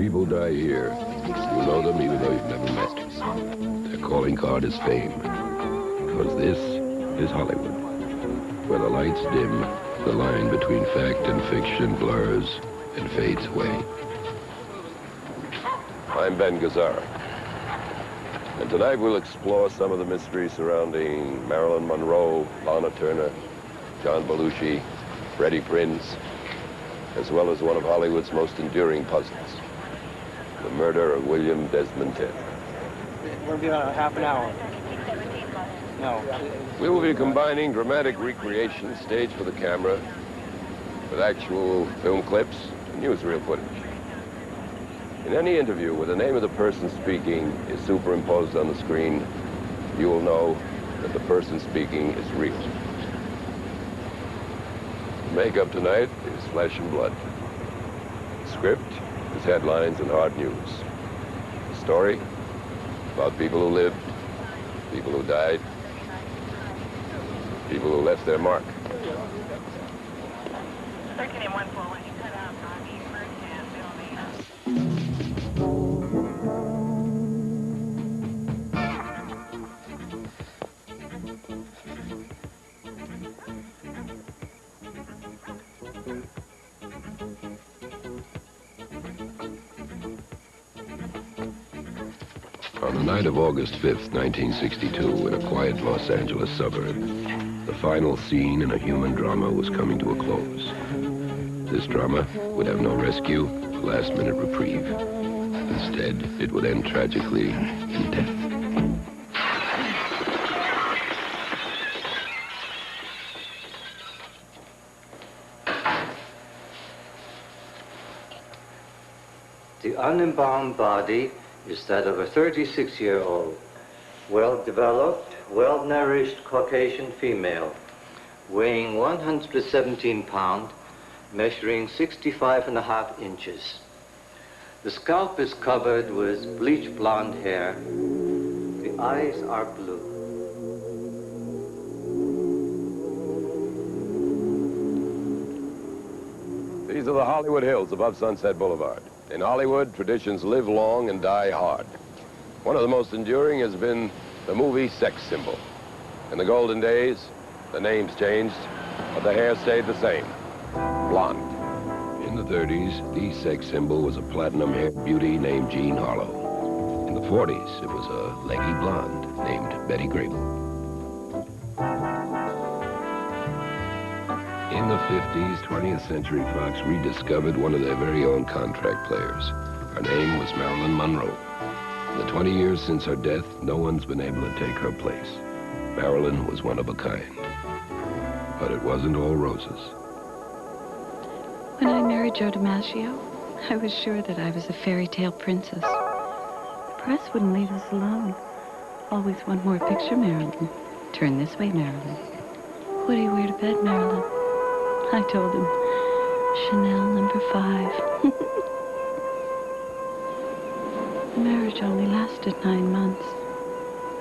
People die here. You know them even though you've never met them. Their calling card is fame. Because this is Hollywood, where the lights dim, the line between fact and fiction blurs and fades away. I'm Ben Gazzara. And tonight we'll explore some of the mysteries surrounding Marilyn Monroe, Lana Turner, John Belushi, Freddie Prinze, as well as one of Hollywood's most enduring puzzles, the murder of William Desmond Ted. We'll be on half an hour. No. We will be combining dramatic recreation staged for the camera with actual film clips and newsreel footage. In any interview where the name of the person speaking is superimposed on the screen, you will know that the person speaking is real. The makeup tonight is flesh and blood. The script is headlines and hard news. The story about people who lived, people who died, people who left their mark. On the night of August 5th, 1962, in a quiet Los Angeles suburb, the final scene in a human drama was coming to a close. This drama would have no rescue, a last-minute reprieve. Instead, it would end tragically in death. The unembalmed body is that of a 36-year-old, well-developed, well-nourished Caucasian female, weighing 117 pounds, measuring 65.5 inches. The scalp is covered with bleach blonde hair. The eyes are blue. These are the Hollywood Hills above Sunset Boulevard. In Hollywood, traditions live long and die hard. One of the most enduring has been the movie sex symbol. In the golden days, the names changed, but the hair stayed the same, blonde. In the 30s, the sex symbol was a platinum-haired beauty named Jean Harlow. In the 40s, it was a leggy blonde named Betty Grable. In the 50s, 20th Century Fox rediscovered one of their very own contract players. Her name was Marilyn Monroe. In the 20 years since her death, no one's been able to take her place. Marilyn was one of a kind. But it wasn't all roses. When I married Joe DiMaggio, I was sure that I was a fairy tale princess. The press wouldn't leave us alone. Always one more picture, Marilyn. Turn this way, Marilyn. What do you wear to bed, Marilyn? I told him, Chanel #5. The marriage only lasted 9 months,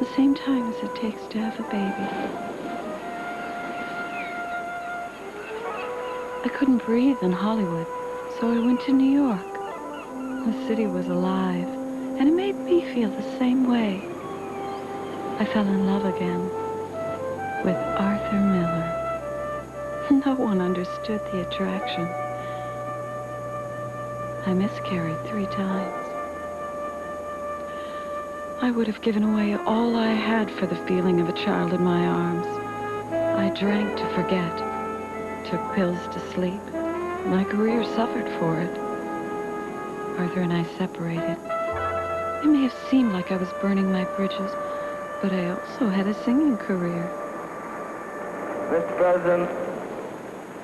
the same time as it takes to have a baby. I couldn't breathe in Hollywood, so I went to New York. The city was alive, and it made me feel the same way. I fell in love again with Arthur Miller. No one understood the attraction. I miscarried 3 times. I would have given away all I had for the feeling of a child in my arms. I drank to forget, took pills to sleep. My career suffered for it. Arthur and I separated. It may have seemed like I was burning my bridges, but I also had a singing career. Mr. President,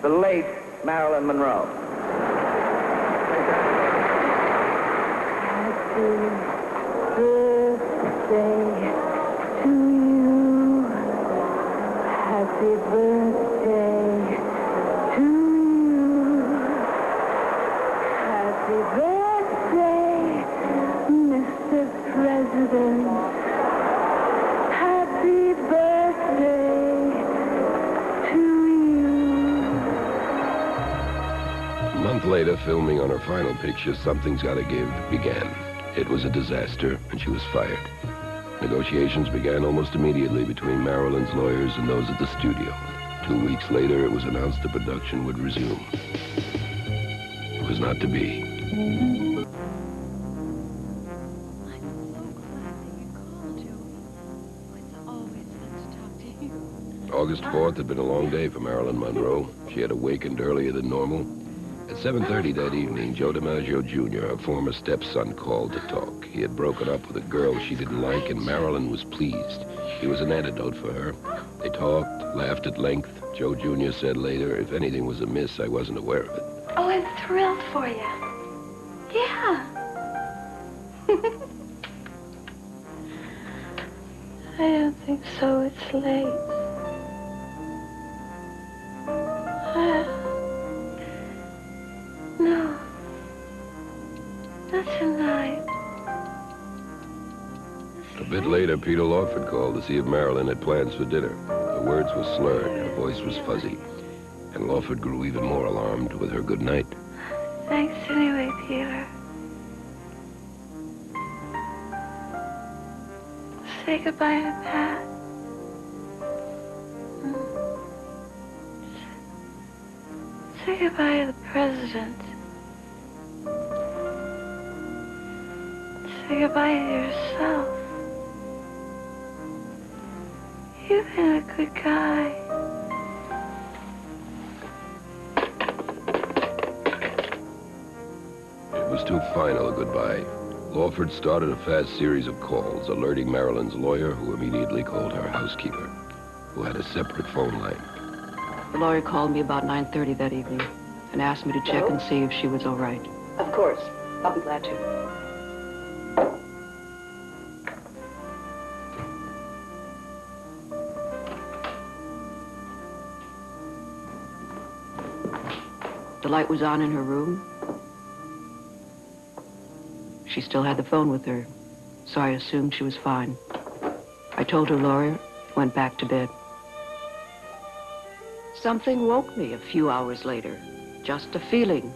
the late Marilyn Monroe. Happy birthday to you. Happy birthday to you. Happy birthday, Mr. President. Happy birthday to you. A month later, later, filming on her final picture, Something's Gotta Give, began. It was a disaster, and she was fired. Negotiations began almost immediately between Marilyn's lawyers and those at the studio. 2 weeks later, it was announced the production would resume. It was not to be. I'm so glad that you called, Joey. It's always fun to talk to you. August 4th had been a long day for Marilyn Monroe. She had awakened earlier than normal. At 7:30 that evening, Joe DiMaggio Jr., her former stepson, called to talk. He had broken up with a girl she didn't like, and Marilyn was pleased. He was an antidote for her. They talked, laughed at length. Joe Jr. said later, if anything was amiss, I wasn't aware of it. Oh, I'm thrilled for you. Yeah. I don't think so. It's late. No. Not tonight. A bit later, Peter Lawford called to see if Marilyn had plans for dinner. The words were slurred, her voice was fuzzy, and Lawford grew even more alarmed with her good night. Thanks anyway, Peter. Say goodbye to Pat. Say goodbye to the president. Say goodbye to yourself. You've been a good guy. It was too final a goodbye. Lawford started a fast series of calls, alerting Marilyn's lawyer, who immediately called her housekeeper, who had a separate phone line. The lawyer called me about 9:30 that evening and asked me to check and see if she was all right. Of course. I'll be glad to. The light was on in her room. She still had the phone with her, so I assumed she was fine. I told her lawyer, went back to bed. Something woke me a few hours later. Just a feeling.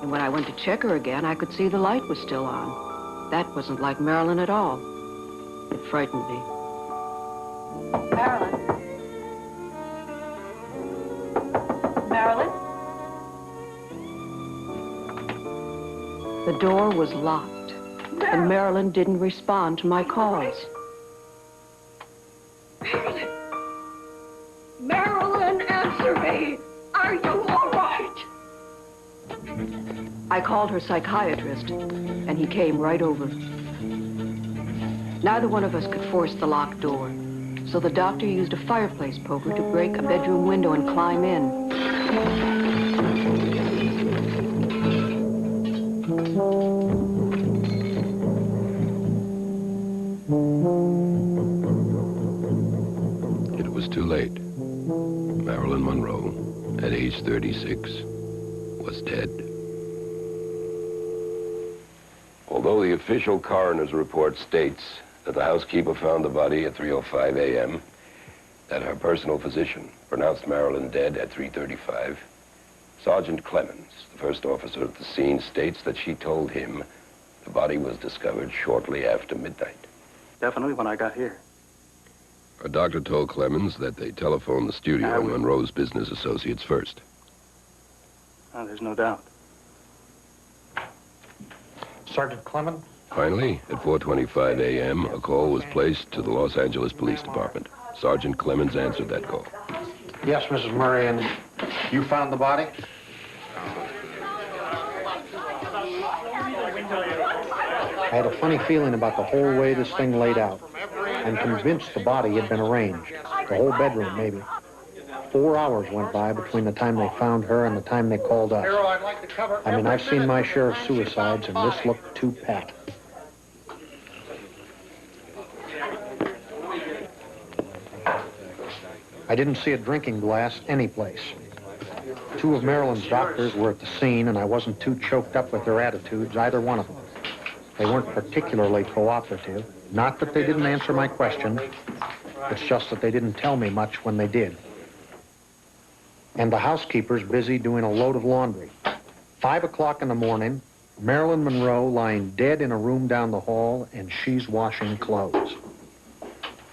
And when I went to check her again, I could see the light was still on. That wasn't like Marilyn at all. It frightened me. Marilyn? Marilyn? The door was locked, and Marilyn didn't respond to my calls. Marilyn! Marilyn, answer me! Are you all right? I called her psychiatrist, and he came right over. Neither one of us could force the locked door, so the doctor used a fireplace poker to break a bedroom window and climb in. It was too late. Marilyn Monroe, at age 36, was dead. Although the official coroner's report states that the housekeeper found the body at 3:05 a.m., that her personal physician pronounced Marilyn dead at 3:35, Sergeant Clemens, the first officer at the scene, states that she told him the body was discovered shortly after midnight. Definitely when I got here. A doctor told Clemens that they telephoned the studio and Monroe's business associates first. Oh, there's no doubt. Sergeant Clemens? Finally, at 4:25 a.m., a call was placed to the Los Angeles Police Department. Sergeant Clemens answered that call. Yes, Mrs. Murray, and you found the body? I had a funny feeling about the whole way this thing laid out. I'm convinced the body had been arranged. The whole bedroom, maybe. 4 hours went by between the time they found her and the time they called us. I mean, I've seen my share of suicides, and this looked too pat. I didn't see a drinking glass anyplace. 2 of Marilyn's doctors were at the scene, and I wasn't too choked up with their attitudes, either one of them. They weren't particularly cooperative. Not that they didn't answer my question. It's just that they didn't tell me much when they did. And the housekeeper's busy doing a load of laundry. 5 o'clock in the morning, Marilyn Monroe lying dead in a room down the hall, and she's washing clothes.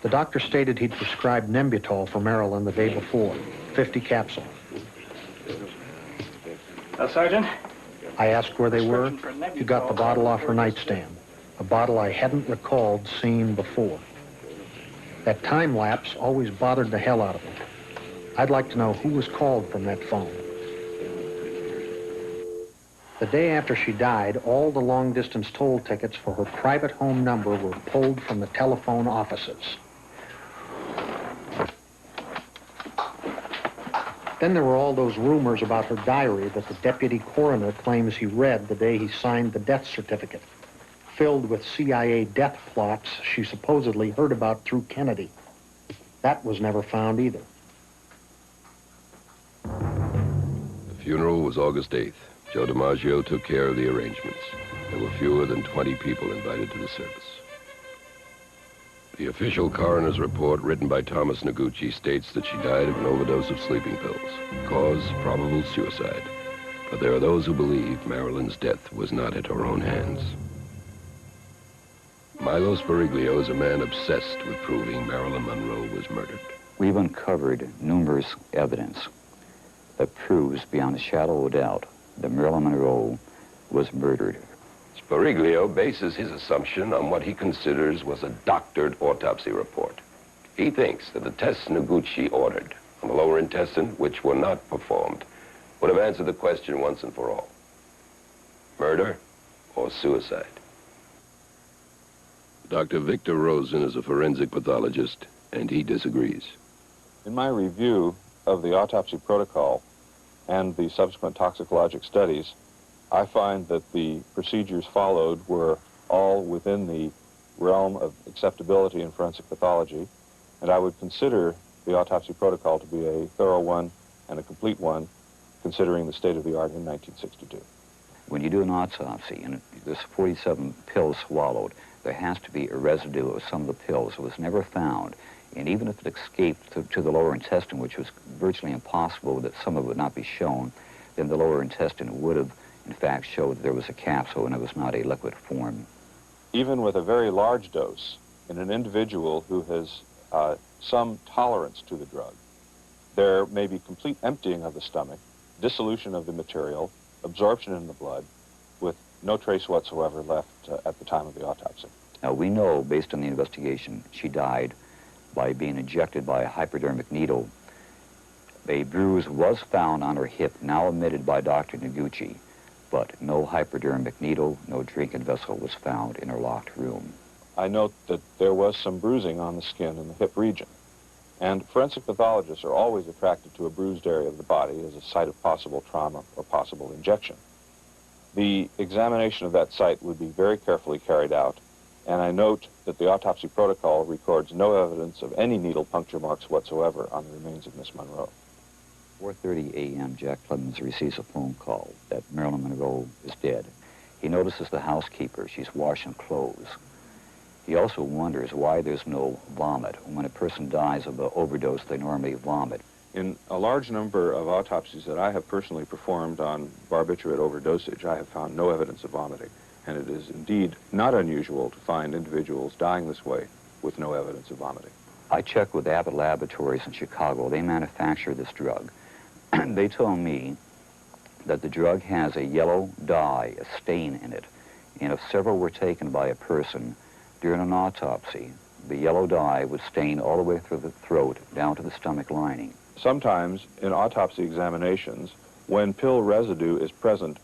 The doctor stated he'd prescribed Nembutol for Marilyn the day before, 50 capsules. Sergeant? I asked where they were. He got the bottle off her nightstand, a bottle I hadn't recalled seeing before. That time lapse always bothered the hell out of me. I'd like to know who was called from that phone. The day after she died, all the long-distance toll tickets for her private home number were pulled from the telephone offices. Then there were all those rumors about her diary that the deputy coroner claims he read the day he signed the death certificate, filled with CIA death plots she supposedly heard about through Kennedy. That was never found either. The funeral was August 8th. Joe DiMaggio took care of the arrangements. There were fewer than 20 people invited to the service. The official coroner's report, written by Thomas Noguchi, states that she died of an overdose of sleeping pills. Cause, probable suicide. But there are those who believe Marilyn's death was not at her own hands. Milo Spiriglio is a man obsessed with proving Marilyn Monroe was murdered. We've uncovered numerous evidence that proves beyond a shadow of a doubt that Marilyn Monroe was murdered. Spiriglio bases his assumption on what he considers was a doctored autopsy report. He thinks that the tests Noguchi ordered on the lower intestine, which were not performed, would have answered the question once and for all. Murder or suicide? Dr. Victor Rosen is a forensic pathologist, and he disagrees. In my review of the autopsy protocol and the subsequent toxicologic studies, I find that the procedures followed were all within the realm of acceptability in forensic pathology, and I would consider the autopsy protocol to be a thorough one and a complete one, considering the state of the art in 1962. When you do an autopsy and there's 47 pills swallowed, there has to be a residue of some of the pills. It was never found. And even if it escaped to the lower intestine, which was virtually impossible that some of it would not be shown, then the lower intestine would have, in fact, showed that there was a capsule and it was not a liquid form. Even with a very large dose in an individual who has some tolerance to the drug, there may be complete emptying of the stomach, dissolution of the material, absorption in the blood, with no trace whatsoever left at the time of the autopsy. Now, we know, based on the investigation, she died by being injected by a hypodermic needle. A bruise was found on her hip, now omitted by Dr. Noguchi, but no hypodermic needle, no drinking vessel was found in her locked room. I note that there was some bruising on the skin in the hip region, and forensic pathologists are always attracted to a bruised area of the body as a site of possible trauma or possible injection. The examination of that site would be very carefully carried out, and I note that the autopsy protocol records no evidence of any needle puncture marks whatsoever on the remains of Miss Monroe. 4:30 a.m., Jack Clemens receives a phone call that Marilyn Monroe is dead. He notices the housekeeper. She's washing clothes. He also wonders why there's no vomit. When a person dies of an overdose, they normally vomit. In a large number of autopsies that I have personally performed on barbiturate overdosage, I have found no evidence of vomiting. And it is indeed not unusual to find individuals dying this way with no evidence of vomiting. I checked with Abbott Laboratories in Chicago. They manufacture this drug. They told me that the drug has a yellow dye, a stain in it. And if several were taken by a person during an autopsy, the yellow dye would stain all the way through the throat down to the stomach lining. Sometimes in autopsy examinations, when pill residue is present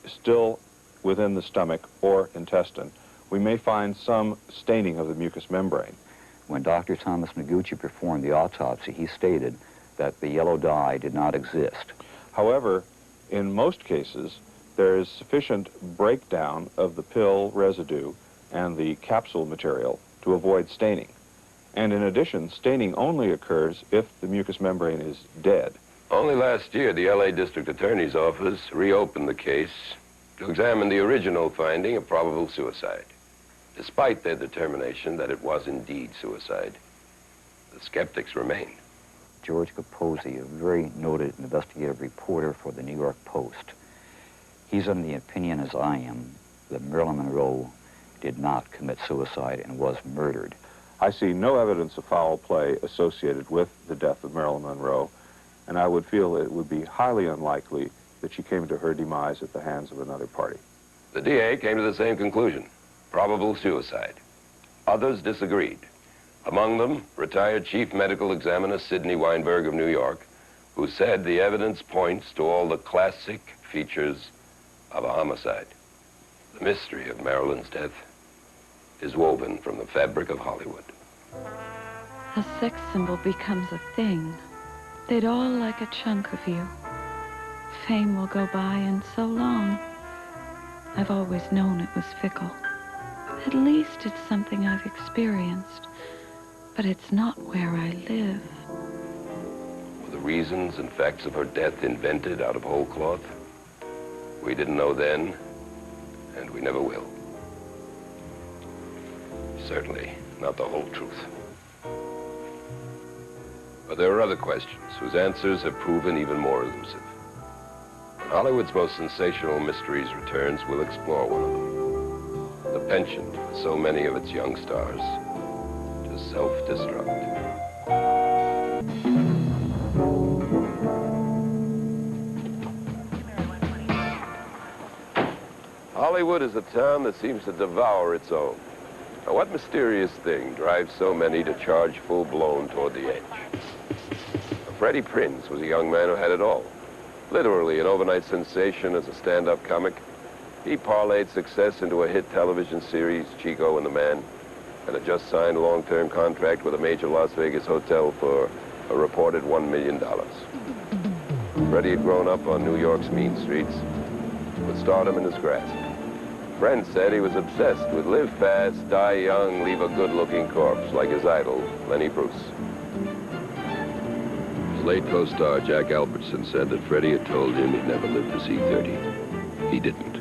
still within the stomach or intestine, we may find some staining of the mucous membrane. When Dr. Thomas Noguchi performed the autopsy, he stated that the yellow dye did not exist. However, in most cases, there is sufficient breakdown of the pill residue and the capsule material to avoid staining. And in addition, staining only occurs if the mucous membrane is dead. Only last year, the LA District Attorney's Office reopened the case to examine the original finding of probable suicide. Despite their determination that it was indeed suicide, the skeptics remain. George Capozzi, a very noted investigative reporter for the New York Post, he's under the opinion, as I am, that Marilyn Monroe did not commit suicide and was murdered. I see no evidence of foul play associated with the death of Marilyn Monroe, and I would feel it would be highly unlikely that she came to her demise at the hands of another party. The DA came to the same conclusion, probable suicide. Others disagreed. Among them, retired Chief Medical Examiner Sidney Weinberg of New York, who said the evidence points to all the classic features of a homicide. The mystery of Marilyn's death is woven from the fabric of Hollywood. A sex symbol becomes a thing. They'd all like a chunk of you. Fame will go by in so long. I've always known it was fickle. At least it's something I've experienced. But it's not where I live. Were the reasons and facts of her death invented out of whole cloth? We didn't know then, and we never will. Certainly not the whole truth. But there are other questions whose answers have proven even more elusive. When Hollywood's most sensational mysteries returns, we'll explore one of them. The penchant for so many of its young stars to self-destruct. Hollywood is a town that seems to devour its own. Now, what mysterious thing drives so many to charge full-blown toward the edge? Freddie Prinze was a young man who had it all. Literally an overnight sensation as a stand-up comic. He parlayed success into a hit television series, Chico and the Man, and had just signed a long-term contract with a major Las Vegas hotel for a reported $1 million. Freddie had grown up on New York's mean streets, with stardom in his grasp. Friends said he was obsessed with live fast, die young, leave a good-looking corpse, like his idol, Lenny Bruce. His late co-star, Jack Albertson, said that Freddie had told him he'd never live to see 30. He didn't.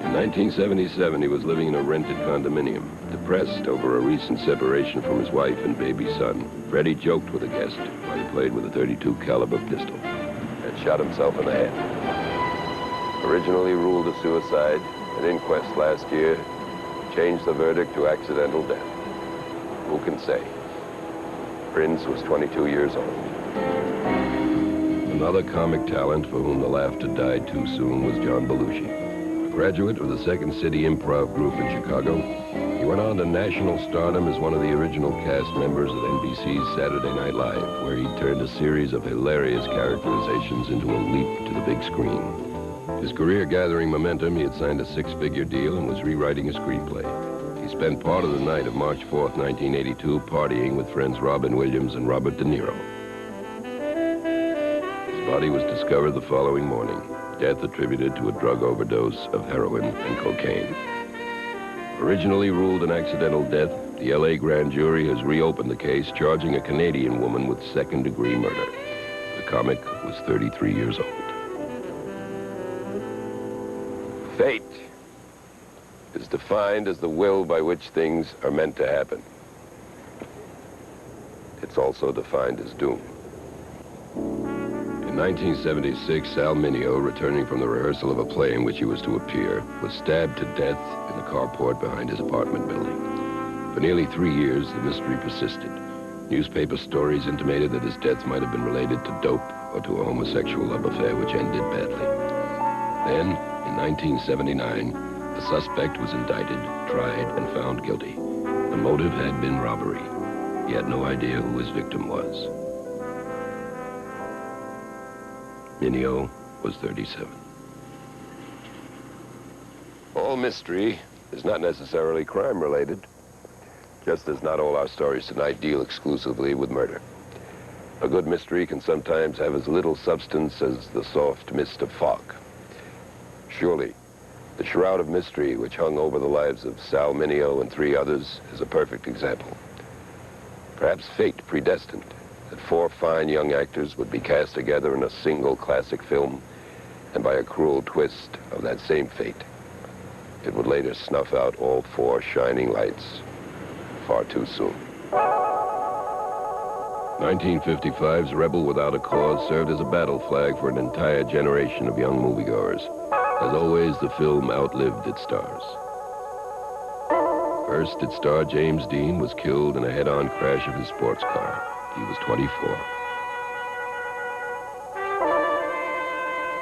In 1977, he was living in a rented condominium. Depressed over a recent separation from his wife and baby son, Freddie joked with a guest while he played with a .32 caliber pistol and shot himself in the head. Originally ruled a suicide, an inquest last year changed the verdict to accidental death. Who can say? Prinze was 22 years old. Another comic talent for whom the laughter died too soon was John Belushi. A graduate of the Second City Improv Group in Chicago, he went on to national stardom as one of the original cast members of NBC's Saturday Night Live, where he turned a series of hilarious characterizations into a leap to the big screen. His career gathering momentum, he had signed a six-figure deal and was rewriting a screenplay. He spent part of the night of March 4th, 1982, partying with friends Robin Williams and Robert De Niro. His body was discovered the following morning, death attributed to a drug overdose of heroin and cocaine. Originally ruled an accidental death, the LA grand jury has reopened the case, charging a Canadian woman with second-degree murder. The comic was 33 years old. Fate is defined as the will by which things are meant to happen. It's also defined as doom. In 1976, Sal Mineo, returning from the rehearsal of a play in which he was to appear, was stabbed to death in the carport behind his apartment building. For nearly 3 years, the mystery persisted. Newspaper stories intimated that his death might have been related to dope or to a homosexual love affair which ended badly. Then, in 1979, the suspect was indicted, tried, and found guilty. The motive had been robbery. He had no idea who his victim was. Mineo was 37. All mystery is not necessarily crime-related, just as not all our stories tonight deal exclusively with murder. A good mystery can sometimes have as little substance as the soft mist of fog. Surely, the shroud of mystery which hung over the lives of Sal Mineo and 3 others is a perfect example. Perhaps fate predestined that 4 fine young actors would be cast together in a single classic film, and by a cruel twist of that same fate, It would later snuff out all four shining lights far too soon. 1955's Rebel Without a Cause served as a battle flag for an entire generation of young moviegoers. As always, the film outlived its stars. First, its star James Dean was killed in a head-on crash of his sports car. He was 24.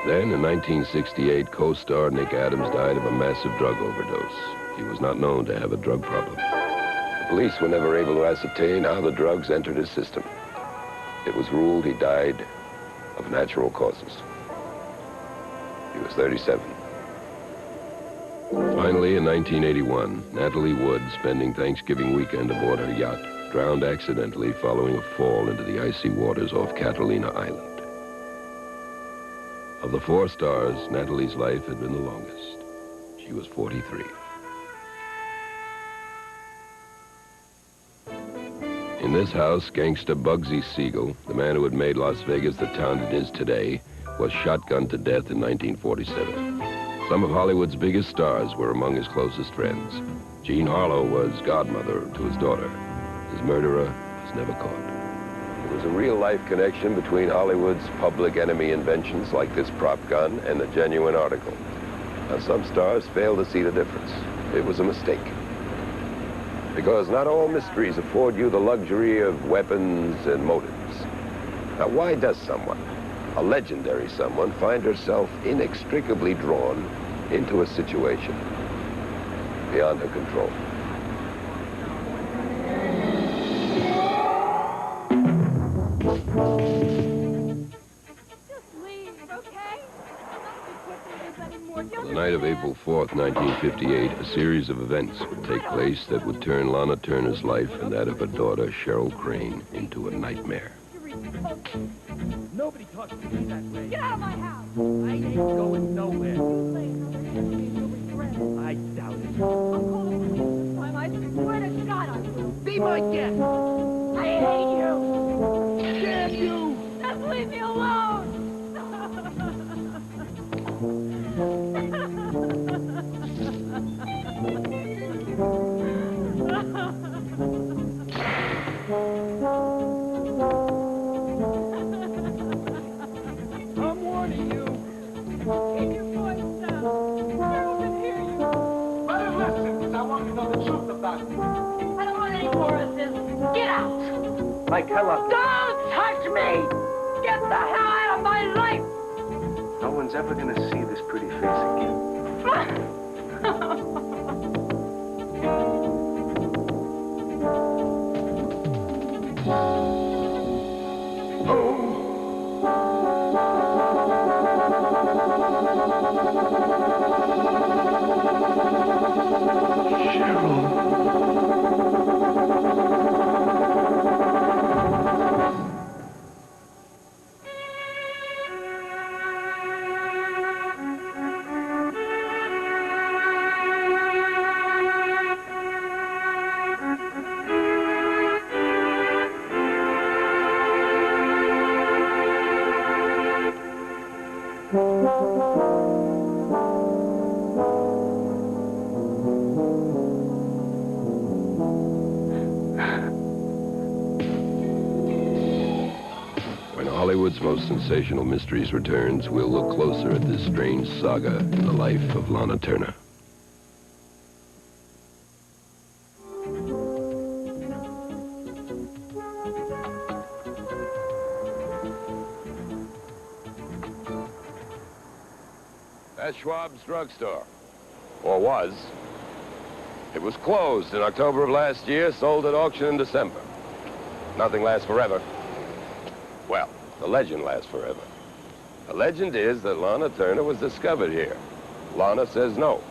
Then, in 1968, co-star Nick Adams died of a massive drug overdose. He was not known to have a drug problem. The police were never able to ascertain how the drugs entered his system. It was ruled he died of natural causes. He was 37. Finally, in 1981, Natalie Wood, spending Thanksgiving weekend aboard her yacht, drowned accidentally following a fall into the icy waters off Catalina Island. Of the four stars, Natalie's life had been the longest. She was 43. In this house, gangster Bugsy Siegel, the man who had made Las Vegas the town it is today, was shotgunned to death in 1947. Some of Hollywood's biggest stars were among his closest friends. Jean Harlow was godmother to his daughter. His murderer was never caught. There was a real-life connection between Hollywood's public enemy inventions like this prop gun and the genuine article. Now, some stars failed to see the difference. It was a mistake. Because not all mysteries afford you the luxury of weapons and motives. Now, why does someone, a legendary someone, find herself inextricably drawn into a situation beyond her control? On the night of April 4th, 1958, a series of events would take place that would turn Lana Turner's life and that of her daughter, Cheryl Crane, into a nightmare. Nobody talks to me that way. Get out of my house! I ain't going nowhere. I doubt it. I swear to God I will. Be my guest. I hate you! Damn you! Just leave me alone! I'm warning you. Keep your voice down. Girls can hear you. Better listen, because I want to know the truth about it. I don't want any more of this. Get out! Like hell up. Don't touch me! Get the hell out of my life! No one's ever going to see this pretty face again. When Hollywood's most sensational mysteries returns, we'll look closer at this strange saga in the life of Lana Turner. That's Schwab's drugstore, or was. It was closed in October of last year, sold at auction in December. Nothing lasts forever. Well, the legend lasts forever. The legend is that Lana Turner was discovered here. Lana says no.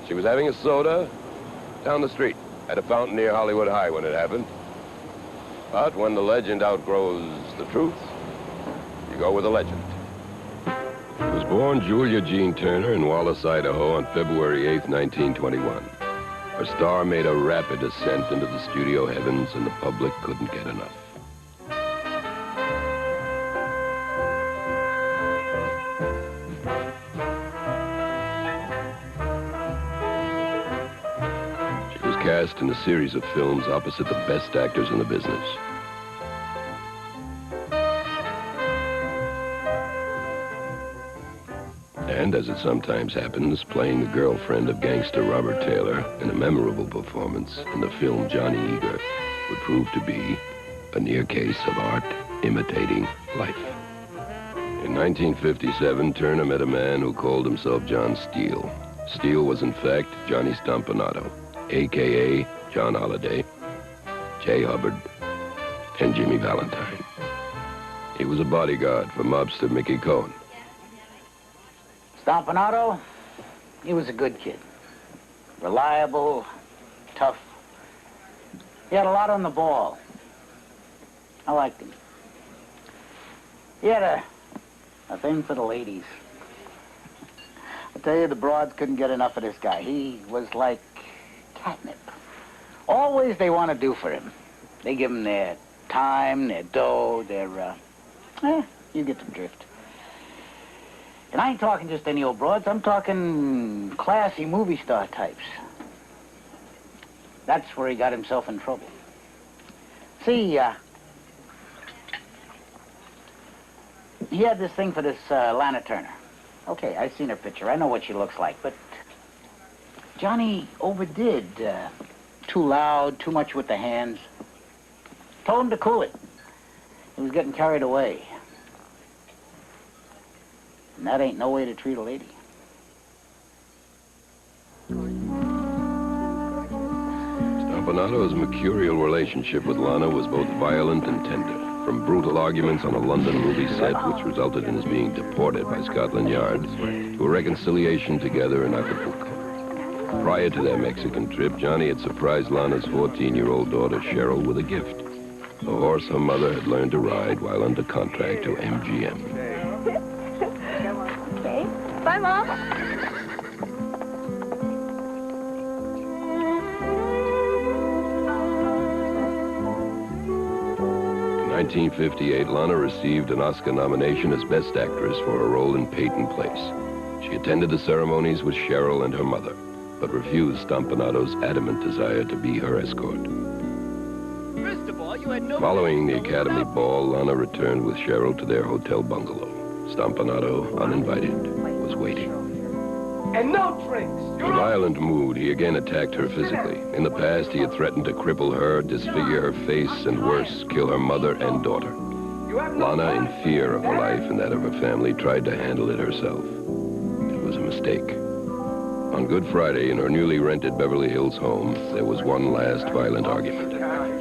She was having a soda down the street at a fountain near Hollywood High when it happened. But when the legend outgrows the truth, you go with the legend. She was born Julia Jean Turner in Wallace, Idaho on February 8th, 1921. Her star made a rapid ascent into the studio heavens, and the public couldn't get enough. cast in a series of films opposite the best actors in the business. And, as it sometimes happens, playing the girlfriend of gangster Robert Taylor in a memorable performance in the film Johnny Eager would prove to be a near case of art imitating life. In 1957, Turner met a man who called himself John Steele. Steele was, in fact, Johnny Stompanato, a.k.a. John Holliday, J. Hubbard, and Jimmy Valentine. He was a bodyguard for mobster Mickey Cohen. Stompanato, he was a good kid. Reliable, tough. He had a lot on the ball. I liked him. He had a thing for the ladies. I tell you, the broads couldn't get enough of this guy. He was like catnip. Always they want to do for him. They give him their time, their dough, their, you get the drift. And I ain't talking just any old broads. I'm talking classy movie star types. That's where he got himself in trouble. See, he had this thing for this Lana Turner. Okay, I've seen her picture. I know what she looks like, but Johnny overdid. Too loud, too much with the hands. Told him to cool it. He was getting carried away. And that ain't no way to treat a lady. Stampanato's mercurial relationship with Lana was both violent and tender. From brutal arguments on a London movie set, which resulted in his being deported by Scotland Yard, to a reconciliation together in Acapulco. Prior to their Mexican trip, Johnny had surprised Lana's 14-year-old daughter, Cheryl, with a gift. A horse her mother had learned to ride while under contract to MGM. Okay. Bye, Mom. In 1958, Lana received an Oscar nomination as Best Actress for her role in Peyton Place. She attended the ceremonies with Cheryl and her mother, but refused Stampanato's adamant desire to be her escort. First of all, you had no... Following the Academy Ball, Lana returned with Cheryl to their hotel bungalow. Stampanato, uninvited, was waiting. And no drinks! In a violent mood, he again attacked her physically. In the past, he had threatened to cripple her, disfigure her face, and worse, kill her mother and daughter. Lana, in fear of her life and that of her family, tried to handle it herself. It was a mistake. On Good Friday, in her newly rented Beverly Hills home, there was one last violent argument.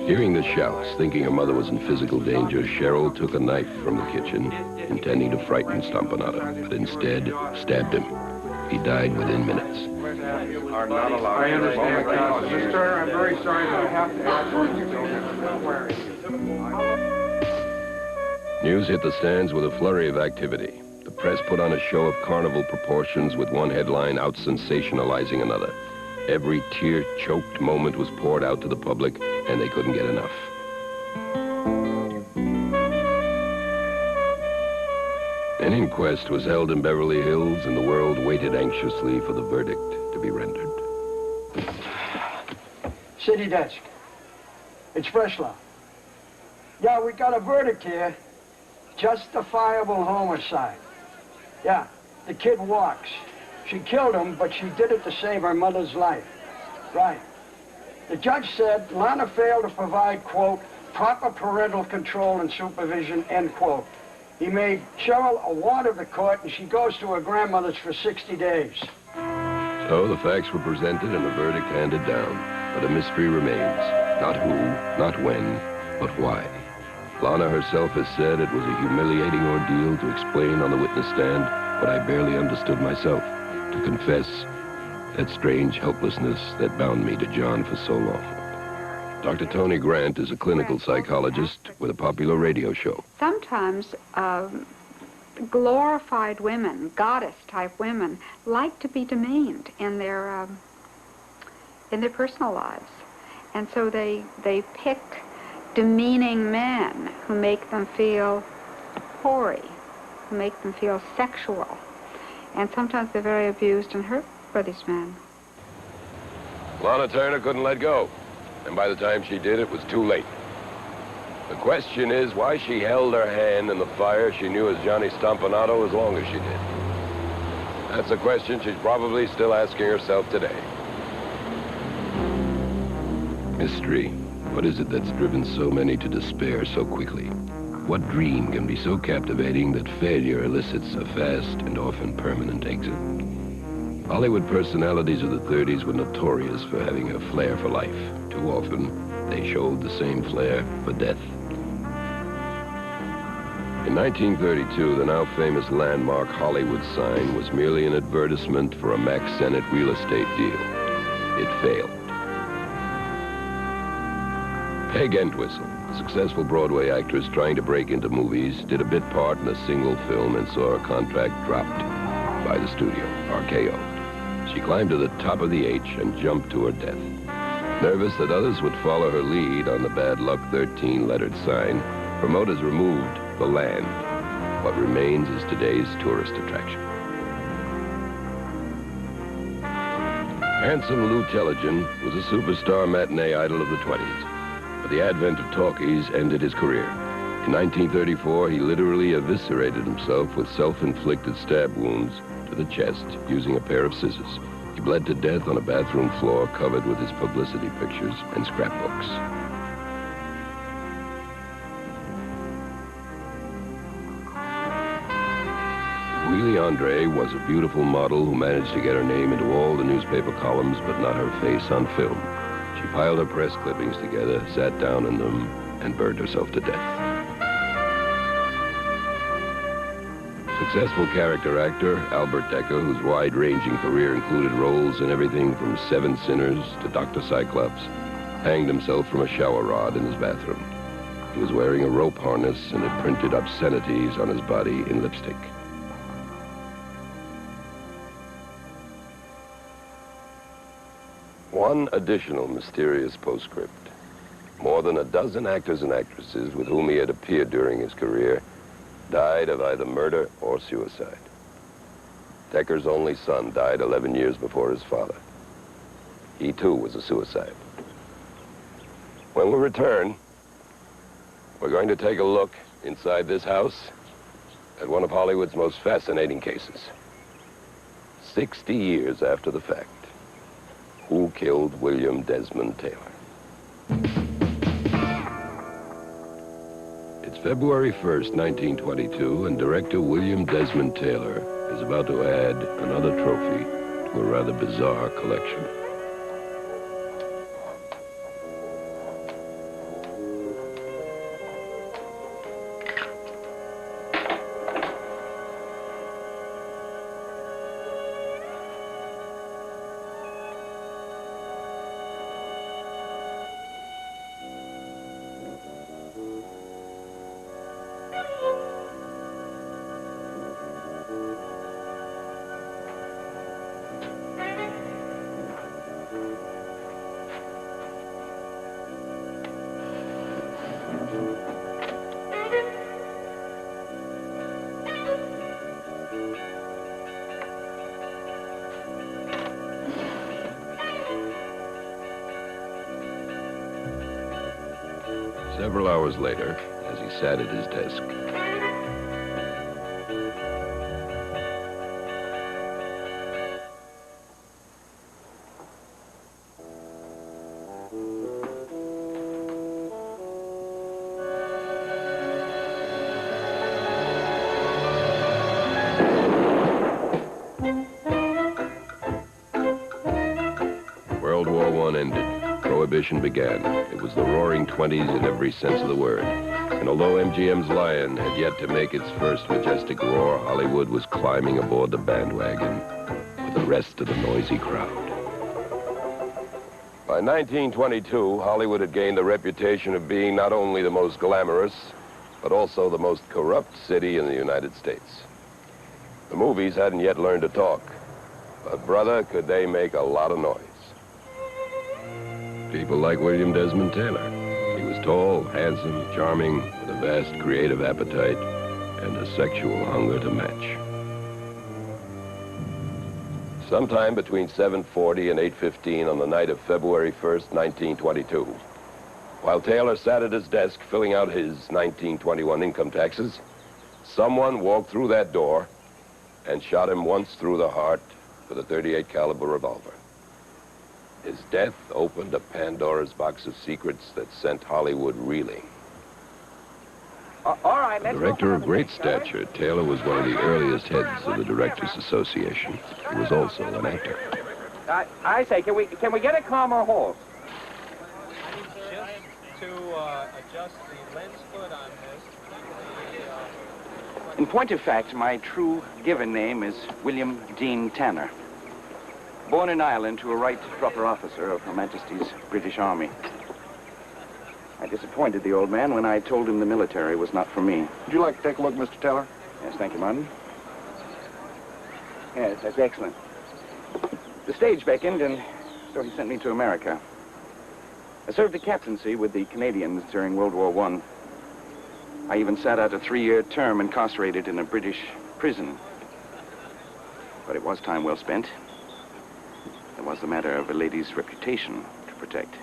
Hearing the shouts, thinking her mother was in physical danger, Cheryl took a knife from the kitchen, intending to frighten Stampanato, but instead stabbed him. He died within minutes. Are not allowed. I understand, Mr. Turner. I'm very sorry, but I have to ask you. News hit the stands with a flurry of activity. The press put on a show of carnival proportions, with one headline out-sensationalizing another. Every tear-choked moment was poured out to the public, and they couldn't get enough. An inquest was held in Beverly Hills, and the world waited anxiously for the verdict to be rendered. City desk. It's Breslau. Yeah, we got a verdict here. Justifiable homicide. Yeah, the kid walks. She killed him, but she did it to save her mother's life. Right. The judge said Lana failed to provide, quote, proper parental control and supervision, end quote. He made Cheryl a ward of the court, and she goes to her grandmother's for 60 days. So the facts were presented and the verdict handed down. But a mystery remains. Not who, not when, but why. Lana herself has said it was a humiliating ordeal to explain on the witness stand what I barely understood myself, to confess that strange helplessness that bound me to John for so long. Dr. Tony Grant is a clinical psychologist with a popular radio show. Sometimes glorified women, goddess-type women, like to be demeaned in their personal lives. And so they pick demeaning men who make them feel hoary, who make them feel sexual. And sometimes they're very abused and hurt by these men. Lana Turner couldn't let go, and by the time she did, it was too late. The question is why she held her hand in the fire she knew as Johnny Stompanato as long as she did. That's a question she's probably still asking herself today. Mystery. What is it that's driven so many to despair so quickly? What dream can be so captivating that failure elicits a fast and often permanent exit? Hollywood personalities of the 30s were notorious for having a flair for life. Too often, they showed the same flair for death. In 1932, the now famous landmark Hollywood sign was merely an advertisement for a Mack Sennett real estate deal. It failed. Peg Entwistle, a successful Broadway actress trying to break into movies, did a bit part in a single film and saw her contract dropped by the studio, RKO. She climbed to the top of the H and jumped to her death. Nervous that others would follow her lead on the Bad Luck 13 lettered sign, promoters removed the land. What remains is today's tourist attraction. Handsome Lou Telligin was a superstar matinee idol of the 20s. But the advent of talkies ended his career. In 1934, he literally eviscerated himself with self-inflicted stab wounds to the chest using a pair of scissors. He bled to death on a bathroom floor covered with his publicity pictures and scrapbooks. Wheelie Andre was a beautiful model who managed to get her name into all the newspaper columns, but not her face on film. She piled her press clippings together, sat down in them, and burned herself to death. Successful character actor Albert Decker, whose wide-ranging career included roles in everything from Seven Sinners to Dr. Cyclops, hanged himself from a shower rod in his bathroom. He was wearing a rope harness and had printed obscenities on his body in lipstick. One additional mysterious postscript. More than a dozen actors and actresses with whom he had appeared during his career died of either murder or suicide. Decker's only son died 11 years before his father. He, too, was a suicide. When we return, we're going to take a look inside this house at one of Hollywood's most fascinating cases. 60 years after the fact. Who killed William Desmond Taylor? It's February 1st, 1922, and director William Desmond Taylor is about to add another trophy to a rather bizarre collection. Several hours later, as he sat at his desk, World War I ended. Prohibition began. It was the roaring 20s in every sense of the word. And although MGM's Lion had yet to make its first majestic roar, Hollywood was climbing aboard the bandwagon with the rest of the noisy crowd. By 1922, Hollywood had gained the reputation of being not only the most glamorous, but also the most corrupt city in the United States. The movies hadn't yet learned to talk, but brother, could they make a lot of noise. People like William Desmond Taylor. He was tall, handsome, charming, with a vast creative appetite and a sexual hunger to match. Sometime between 7:40 and 8:15 on the night of February 1st, 1922, while Taylor sat at his desk filling out his 1921 income taxes, someone walked through that door and shot him once through the heart with a .38 caliber revolver. His death opened a Pandora's box of secrets that sent Hollywood reeling. All right, let's Director of great stature, Taylor was one of the earliest heads of the Directors Association. He was also an actor. I say, can we get a calmer horse? Just to adjust the lens foot on this. In point of fact, my true given name is William Dean Tanner. Born in Ireland to a right proper officer of Her Majesty's British Army. I disappointed the old man when I told him the military was not for me. Would you like to take a look, Mr. Taylor? Yes, thank you, Martin. Yes, that's excellent. The stage beckoned, and so he sent me to America. I served a captaincy with the Canadians during World War I. I even sat out a 3-year term incarcerated in a British prison. But it was time well spent. It was the matter of a lady's reputation to protect.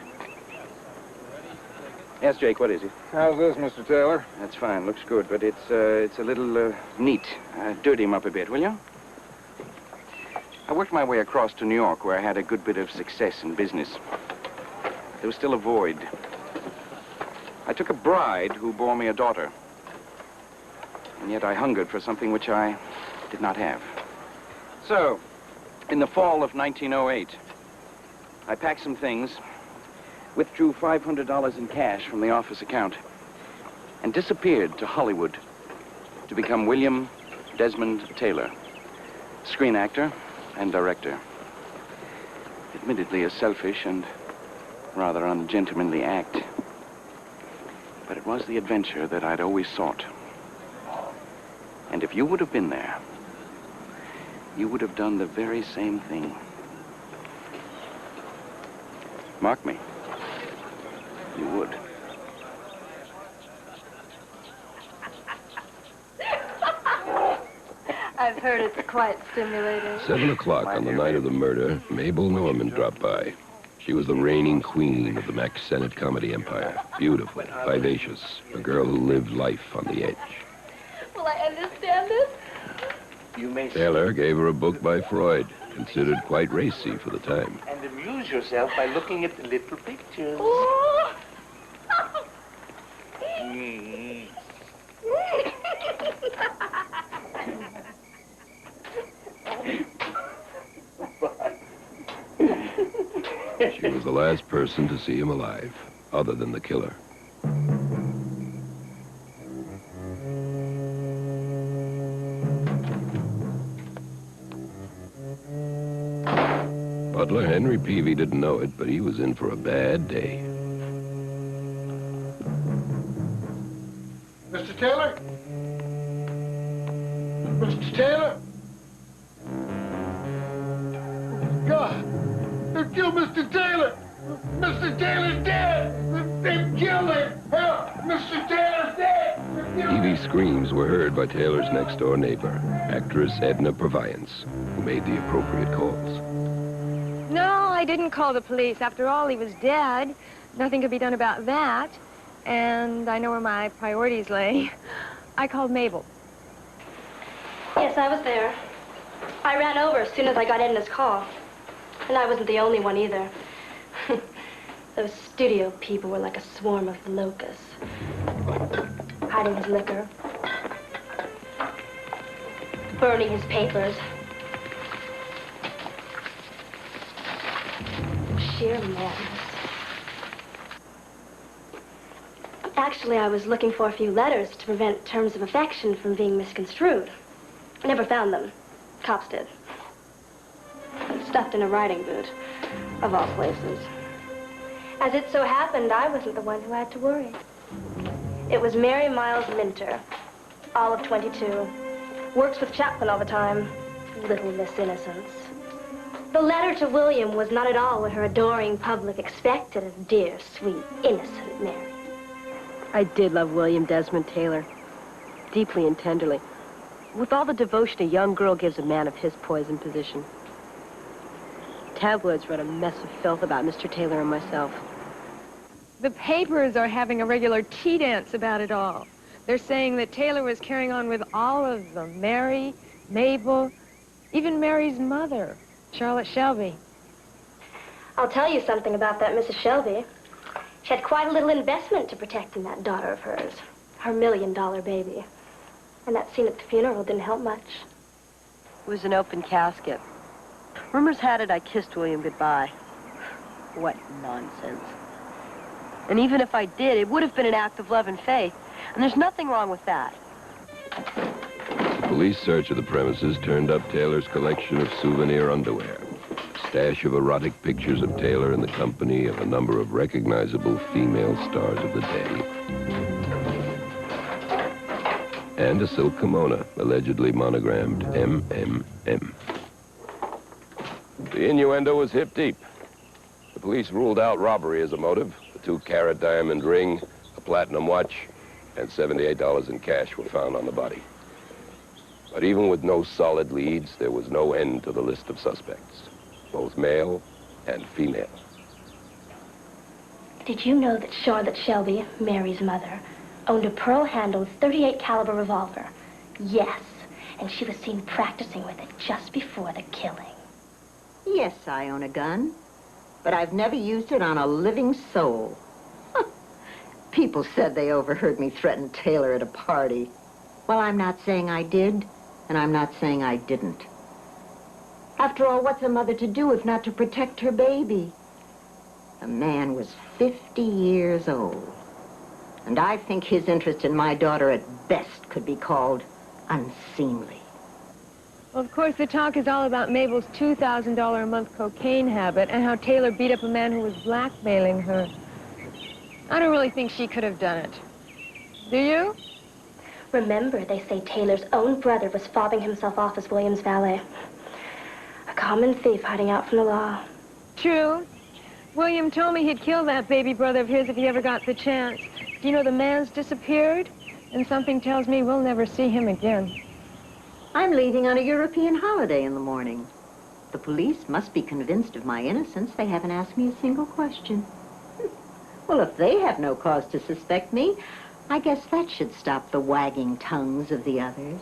Yes, Jake, what is it? How's this, Mr. Taylor? That's fine, looks good, but it's a little neat. Dirty him up a bit, will you? I worked my way across to New York, where I had a good bit of success in business. There was still a void. I took a bride who bore me a daughter. And yet I hungered for something which I did not have. So, in the fall of 1908, I packed some things, withdrew $500 in cash from the office account, and disappeared to Hollywood to become William Desmond Taylor, screen actor and director. Admittedly a selfish and rather ungentlemanly act, but it was the adventure that I'd always sought. And if you would have been there, you would have done the very same thing. Mark me. You would. I've heard it's quite stimulating. 7 o'clock on the night of the murder, Mabel Norman dropped by. She was the reigning queen of the Mack Sennett comedy empire. Beautiful, vivacious, a girl who lived life on the edge. Will I understand this? You may Taylor gave her a book by Freud, considered quite racy for the time. And amuse yourself by looking at the little pictures. Oh. She was the last person to see him alive, other than the killer. Butler Henry Peavy didn't know it, but he was in for a bad day. Mr. Taylor? Mr. Taylor? God, they've killed Mr. Taylor! Mr. Taylor's dead! They've killed him! Help! Mr. Taylor's dead! Peavy's screams were heard by Taylor's next-door neighbor, actress Edna Purviance, who made the appropriate calls. No, I didn't call the police. After all, he was dead. Nothing could be done about that. And I know where my priorities lay. I called Mabel. Yes, I was there. I ran over as soon as I got Edna's call. And I wasn't the only one either. Those studio people were like a swarm of locusts. Hiding his liquor. Burning his papers. Sheer madness. Actually, I was looking for a few letters to prevent terms of affection from being misconstrued. I never found them. Cops did. Stuffed in a writing boot, of all places. As it so happened, I wasn't the one who had to worry. It was Mary Miles Minter, all of 22. Works with Chaplin all the time. Little Miss Innocence. The letter to William was not at all what her adoring public expected of dear, sweet, innocent Mary. I did love William Desmond Taylor, deeply and tenderly, with all the devotion a young girl gives a man of his poised position. tabloids wrote a mess of filth about Mr. Taylor and myself. The papers are having a regular tea dance about it all. They're saying that Taylor was carrying on with all of them. Mary, Mabel, even Mary's mother, Charlotte Shelby. I'll tell you something about that Mrs. Shelby. She had quite a little investment to protecting that daughter of hers, her $1 million baby. And that scene at the funeral didn't help much. It was an open casket. Rumors had it I kissed William goodbye. What nonsense. And even if I did, it would have been an act of love and faith. And there's nothing wrong with that. The police search of the premises turned up Taylor's collection of souvenir underwear. A stash of erotic pictures of Taylor in the company of a number of recognizable female stars of the day. And a silk kimono, allegedly monogrammed MMM. The innuendo was hip deep. The police ruled out robbery as a motive. The 2-carat diamond ring, a platinum watch, and $78 in cash were found on the body. But even with no solid leads, there was no end to the list of suspects, both male and female. Did you know that Charlotte Shelby, Mary's mother, owned a pearl-handled .38 caliber revolver? Yes, and she was seen practicing with it just before the killing. Yes, I own a gun, but I've never used it on a living soul. People said they overheard me threaten Taylor at a party. Well, I'm not saying I did, and I'm not saying I didn't. After all, what's a mother to do if not to protect her baby? The man was 50 years old, and I think his interest in my daughter at best could be called unseemly. Well, of course, the talk is all about Mabel's $2,000 a month cocaine habit and how Taylor beat up a man who was blackmailing her. I don't really think she could have done it. Do you? Remember, they say Taylor's own brother was fobbing himself off as William's valet. A common thief hiding out from the law. True. William told me he'd kill that baby brother of his if he ever got the chance. Do you know the man's disappeared? And something tells me we'll never see him again. I'm leaving on a European holiday in the morning. The police must be convinced of my innocence. They haven't asked me a single question. Well, if they have no cause to suspect me, I guess that should stop the wagging tongues of the others.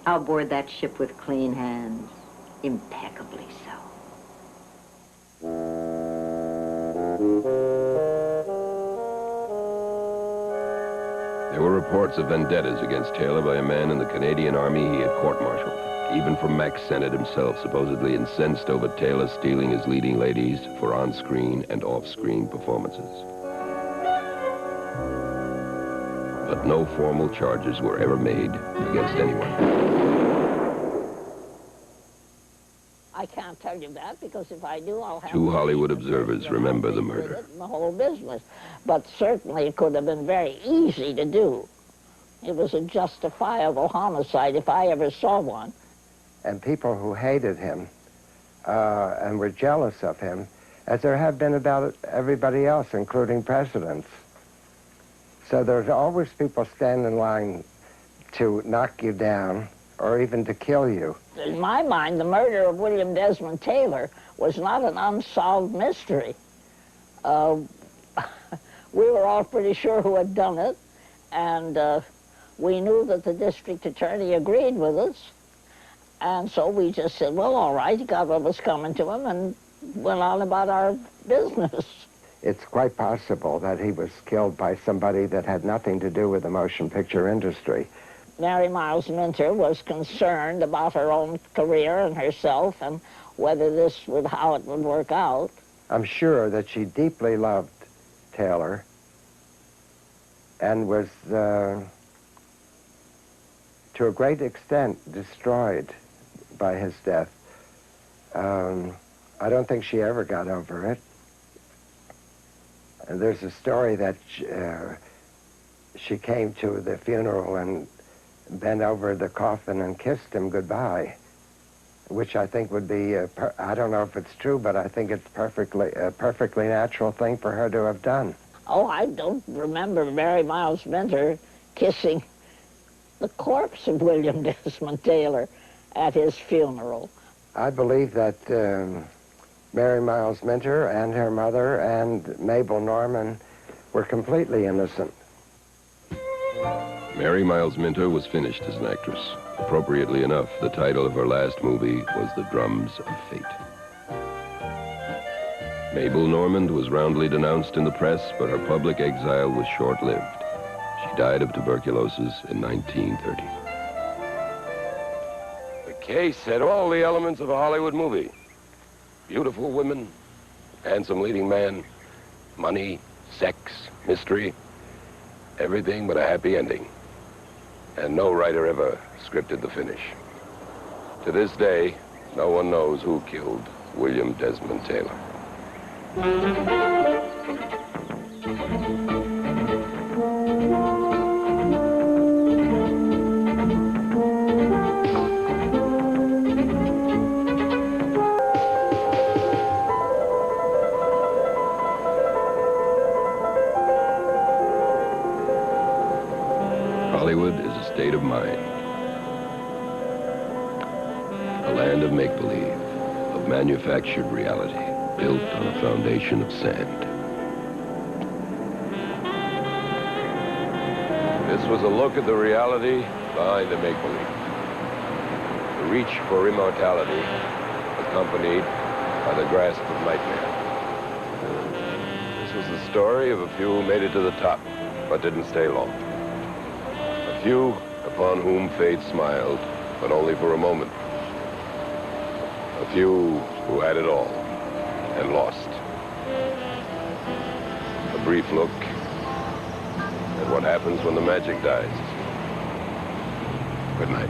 I'll board that ship with clean hands. Impeccably so. There were reports of vendettas against Taylor by a man in the Canadian Army he had court-martialed. Even from Mac Sennett himself, supposedly incensed over Taylor stealing his leading ladies for on-screen and off-screen performances. But no formal charges were ever made against anyone. I can't tell you that, because if I do, I'll have... 2 Hollywood observers remember the murder. ...the whole business. But certainly it could have been very easy to do. It was a justifiable homicide if I ever saw one. And people who hated him and were jealous of him, as there have been about everybody else, including presidents. So there's always people standing in line to knock you down or even to kill you. In my mind, the murder of William Desmond Taylor was not an unsolved mystery. We were all pretty sure who had done it, and we knew that the district attorney agreed with us. And so we just said, well, all right, he got what was coming to him and went on about our business. It's quite possible that he was killed by somebody that had nothing to do with the motion picture industry. Mary Miles Minter was concerned about her own career and herself and whether this would, how it would work out. I'm sure that she deeply loved Taylor and was, to a great extent, destroyed by his death. I don't think she ever got over it. And there's a story that she came to the funeral and bent over the coffin and kissed him goodbye, which I think would be, I don't know if it's true, but I think it's a perfectly natural thing for her to have done. Oh, I don't remember Mary Miles Minter kissing the corpse of William Desmond Taylor at his funeral. I believe that Mary Miles Minter and her mother and Mabel Norman were completely innocent. Mary Miles Minter was finished as an actress. Appropriately enough, the title of her last movie was The Drums of Fate. Mabel Normand was roundly denounced in the press, but her public exile was short-lived. She died of tuberculosis in 1930. The case had all the elements of a Hollywood movie. Beautiful women, handsome leading man, money, sex, mystery, everything but a happy ending. And no writer ever scripted the finish. To this day, no one knows who killed William Desmond Taylor. Hollywood is a state of mind. A land of make-believe, of manufactured reality, built on a foundation of sand. This was a look at the reality behind the make-believe. The reach for immortality, accompanied by the grasp of nightmare. This was the story of a few who made it to the top, but didn't stay long. A few upon whom fate smiled, but only for a moment. A few who had it all and lost. A brief look at what happens when the magic dies. Good night.